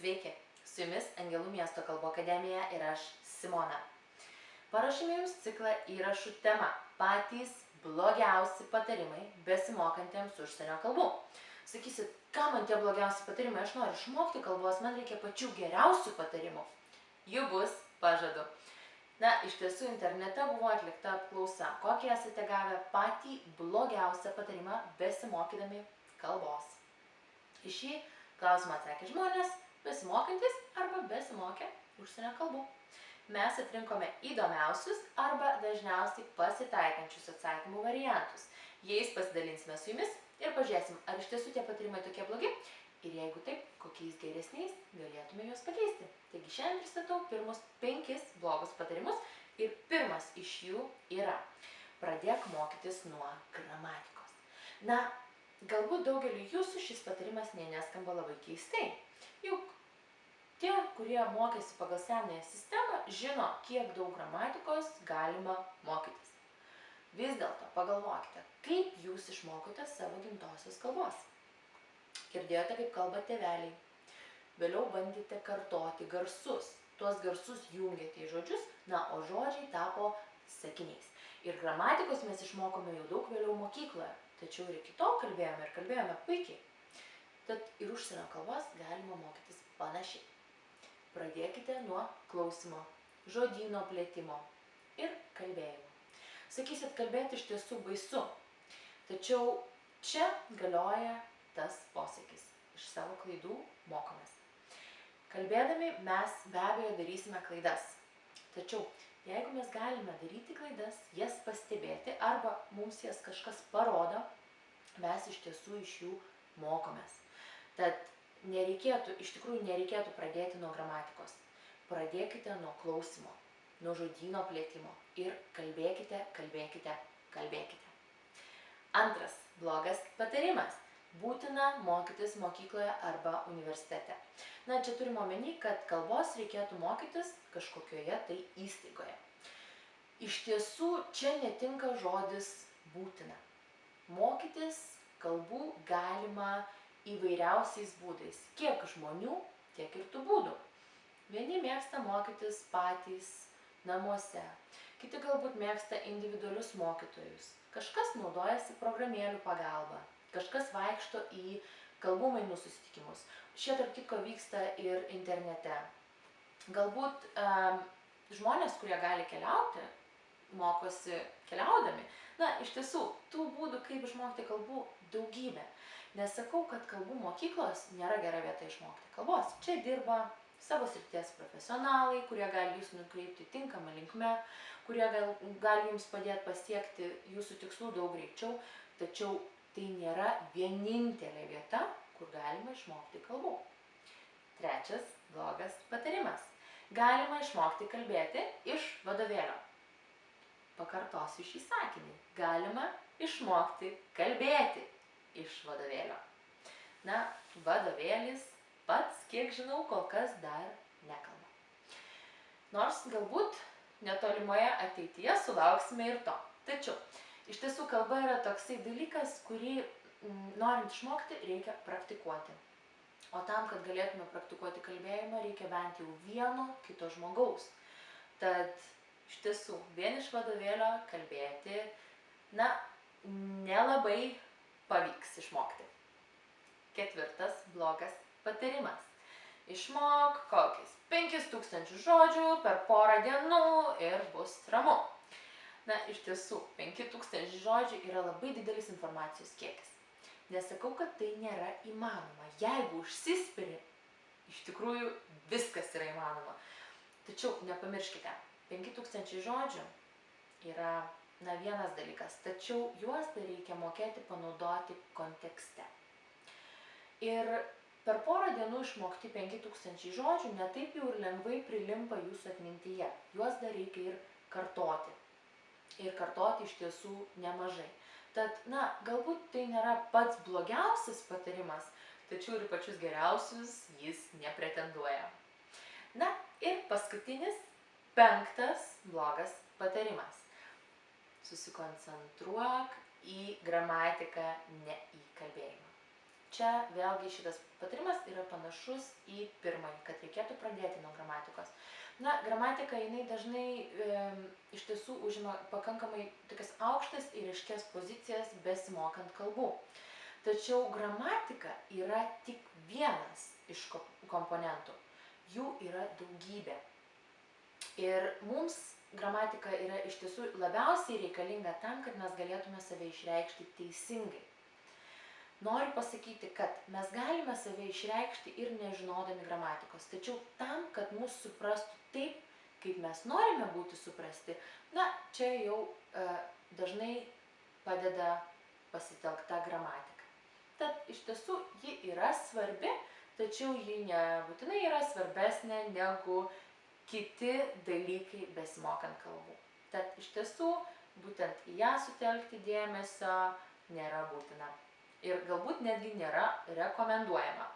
Sveiki, su jumis Angelų miesto kalbų akademija ir aš Simona. Parašėme jums ciklą įrašų tema patys blogiausi patarimai besimokantiems užsienio kalbų. Sakysit, ką man tie blogiausi patarimai, aš noriu išmokti kalbos, man reikia pačių geriausių patarimų. Jų bus, pažadu. Na, iš tiesų internete buvo atlikta apklausa, kokį esate gavę patį blogiausią patarimą besimokydami kalbos. Į šį klausimą atsakė žmonės, besimokantis arba besimokę užsienio kalbų. Mes atrinkome įdomiausius arba dažniausiai pasitaikančius atsakymų variantus. Jais pasidalinsime su jumis ir pažiūrėsim, ar iš tiesų tie patarimai tokie blogi ir jeigu taip, kokiais geresniais galėtume juos pakeisti. Taigi šiandien pristatau pirmus 5 blogus patarimus ir pirmas iš jų yra: pradėk mokytis nuo gramatikos. Na, galbūt daugeliu jūsų šis patarimas neskamba labai keistai. Juk tie, kurie mokėsi pagal senąją sistemą, žino, kiek daug gramatikos galima mokytis. Vis dėlto pagalvokite, kaip jūs išmokote savo gimtosios kalbos. Girdėjote, kaip kalba tėveliai. Vėliau bandėte kartoti garsus. Tuos garsus jungėte į žodžius, na, o žodžiai tapo sakiniais. Ir gramatikos mes išmokome jau daug vėliau mokykloje, tačiau ir iki tol kalbėjome puikiai. Tad ir užsienio kalbos galima mokytis panašiai. Pradėkite nuo klausimo, žodyno plėtimo ir kalbėjimo. Sakysit, kalbėti iš tiesų baisu, tačiau čia galioja tas posakis: iš savo klaidų mokomės. Kalbėdami mes be abejo darysime klaidas, tačiau jeigu mes galime daryti klaidas, jas pastebėti arba mums jas kažkas parodo, mes iš tiesų iš jų mokomės. Tad iš tikrųjų nereikėtų pradėti nuo gramatikos. Pradėkite nuo klausimo, nuo žodyno plėtimo ir kalbėkite. Antras blogas patarimas: būtina mokytis mokykloje arba universitete. Na, čia turime omeny, kad kalbos reikėtų mokytis kažkokioje tai įstaigoje. Iš tiesų, čia netinka žodis būtina. Mokytis kalbų galima įvairiausiais būdais. Kiek žmonių, tiek ir tų būdų. Vieni mėgsta mokytis patys namuose, kiti galbūt mėgsta individualius mokytojus. Kažkas naudojasi programėlių pagalba, kažkas vaikšto į kalbų mainų susitikimus. Šie tarp kitko vyksta ir internete. Galbūt žmonės, kurie gali keliauti, mokosi keliaudami. Na, iš tiesų, tų būdų, kaip išmokti kalbų, daugybė. Nesakau, kad kalbų mokyklos nėra gera vieta išmokti kalbos. Čia dirba savo srities profesionalai, kurie gali jūs nukreipti tinkamą linkme, kurie gali jums padėti pasiekti jūsų tikslų daug greičiau, tačiau tai nėra vienintelė vieta, kur galima išmokti kalbų. Trečias blogas patarimas: galima išmokti kalbėti iš vadovėlio. Pakartosiu šį sakinį: galima išmokti kalbėti iš vadovėlio. Na, vadovėlis pats, kiek žinau, kol kas dar nekalba. Nors galbūt netolimoje ateityje sulauksime ir to. Tačiau, iš tiesų kalba yra toksai dalykas, kurį norint išmokti, reikia praktikuoti. O tam, kad galėtume praktikuoti kalbėjimą, reikia bent jau vieno kito žmogaus. Tad iš tiesų, vien iš vadovėlio kalbėti, na, nelabai pavyks išmokti. Ketvirtas blogas patarimas: išmok kokius 5000 žodžių per porą dienų ir bus ramu. Na, iš tiesų, 5000 žodžių yra labai didelis informacijos kiekis. Nesakau, kad tai nėra įmanoma. Jeigu užsispiri, iš tikrųjų viskas yra įmanoma. Tačiau nepamirškite, 5000 žodžių yra vienas dalykas, tačiau juos dar reikia mokėti panaudoti kontekste. Ir per porą dienų išmokti 5000 žodžių netaip jau ir lengvai prilimpa jūsų atmintyje. Juos dar reikia ir kartoti. Ir kartoti iš tiesų nemažai. Tad, na, galbūt tai nėra pats blogiausias patarimas, tačiau ir pačius geriausius jis nepretenduoja. Na, ir paskutinis, 5 blogas patarimas: susikoncentruok į gramatiką, ne į kalbėjimą. čia vėlgi šitas patarimas yra panašus į pirmąjį, kad reikėtų pradėti nuo gramatikos. Na, gramatika, jinai dažnai iš tiesų užima pakankamai tokias aukštas ir aiškias pozicijas besimokant kalbų. Tačiau gramatika yra tik vienas iš komponentų. Jų yra daugybė. Ir mums gramatika yra iš tiesų labiausiai reikalinga tam, kad mes galėtume save išreikšti teisingai. Noriu pasakyti, kad mes galime save išreikšti ir nežinodami gramatikos, tačiau tam, kad mus suprastų taip, kaip mes norime būti suprasti, na, čia jau dažnai padeda pasitelkta gramatika. Tad iš tiesų ji yra svarbi, tačiau ji nebūtinai yra svarbesnė negu kiti dalykai besimokant kalbų. Tad iš tiesų būtent į ją sutelkti dėmesio nėra būtina. Ir galbūt netgi nėra rekomenduojama.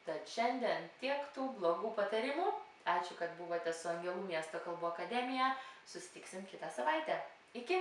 Tad šiandien tiek tų blogų patarimų. Ačiū, kad buvote su Angelų miesto kalbų akademija. Susitiksim kitą savaitę. Iki!